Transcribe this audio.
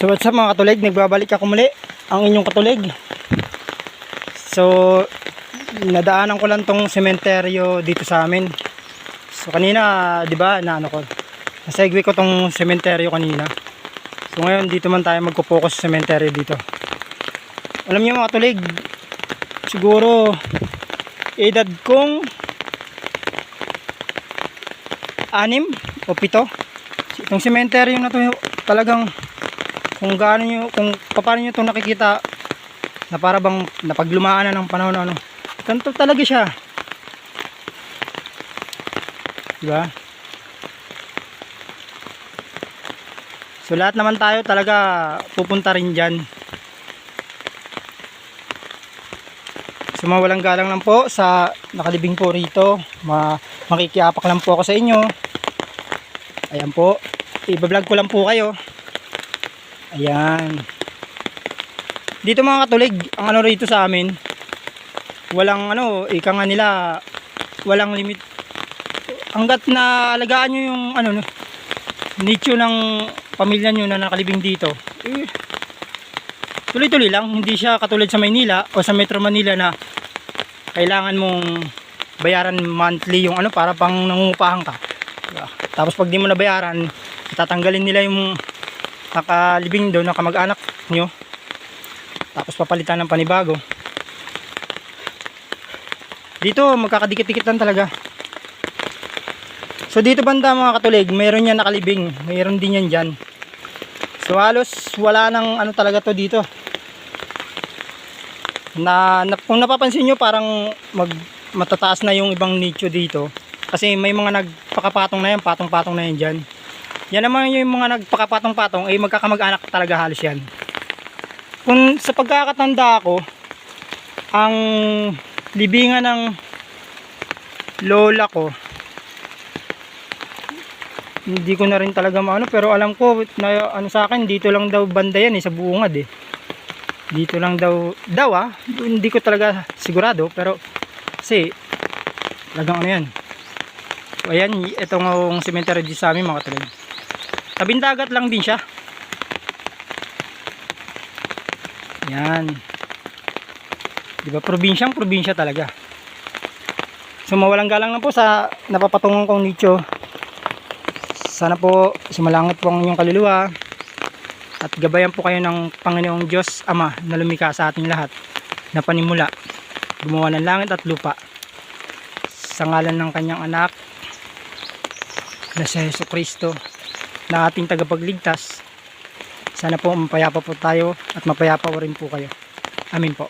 So what's up mga katulig, nagbabalik ako muli, ang inyong katulig. So nadaanan ko lang tong sementeryo dito sa amin. So kanina, 'di ba, nasegue ko tong sementeryo kanina. So ngayon dito man tayo magko-focus sa sementeryo dito. Alam niyo mga katulig, siguro edad kong 6 o 7. Itong sementeryo na to talagang kung paano nyo itong nakikita na para bang napaglumaan na ng panahon ganito talaga siya, diba? So lahat naman tayo talaga pupunta rin dyan. So mawalang galang lang po sa nakalibing po rito, makikiapak lang po ako sa inyo. Ayan po, i-vlog ko lang po kayo. Ayan. Dito mga katulig, ang rito sa amin, walang ika nga nila, walang limit. Hanggat na alagaan nyo yung nicho ng pamilya nyo na nakalibing dito, tuloy-tuloy lang. Hindi siya katulad sa Maynila o sa Metro Manila na kailangan mong bayaran monthly yung para pang nangungupahan ka. Diba? Tapos pag di mo nabayaran, tatanggalin nila yung nakalibing doon na kamag-anak nyo, tapos papalitan ng panibago. Dito magkakadikit-dikit lang talaga. So dito banda mga katulig, mayroon yan nakalibing, mayroon din yan dyan. So halos wala nang talaga to dito. Kung napapansin nyo, parang matataas na yung ibang nicho dito, kasi may mga nagpakapatong na yan, patong-patong na yan dyan. Yan naman yung mga nagpakapatong-patong ay magkakamag-anak talaga halos yan. Kung sa pagkakatanda ko, ang libingan ng lola ko, hindi ko na rin talaga pero alam ko na sa akin dito lang daw banda yan sa Buungad dito lang daw hindi ko talaga sigurado, pero kasi talagang yan. So ayan, itong cemetery dito sa amin mga katulig, tabing dagat lang din siya. Yan, diba, probinsya talaga. So mawalang galang lang po sa napapatungan kong nicho. Sana po sumalangit po ang inyong kaluluwa at gabayan po kayo ng Panginoong Diyos Ama na lumikha sa ating lahat, na panimula, gumawa ng langit at lupa, sa ngalan ng kanyang anak na si Jesucristo na ating tagapagligtas. Sana po mapayapa po tayo at mapayapa rin po kayo. Amin po.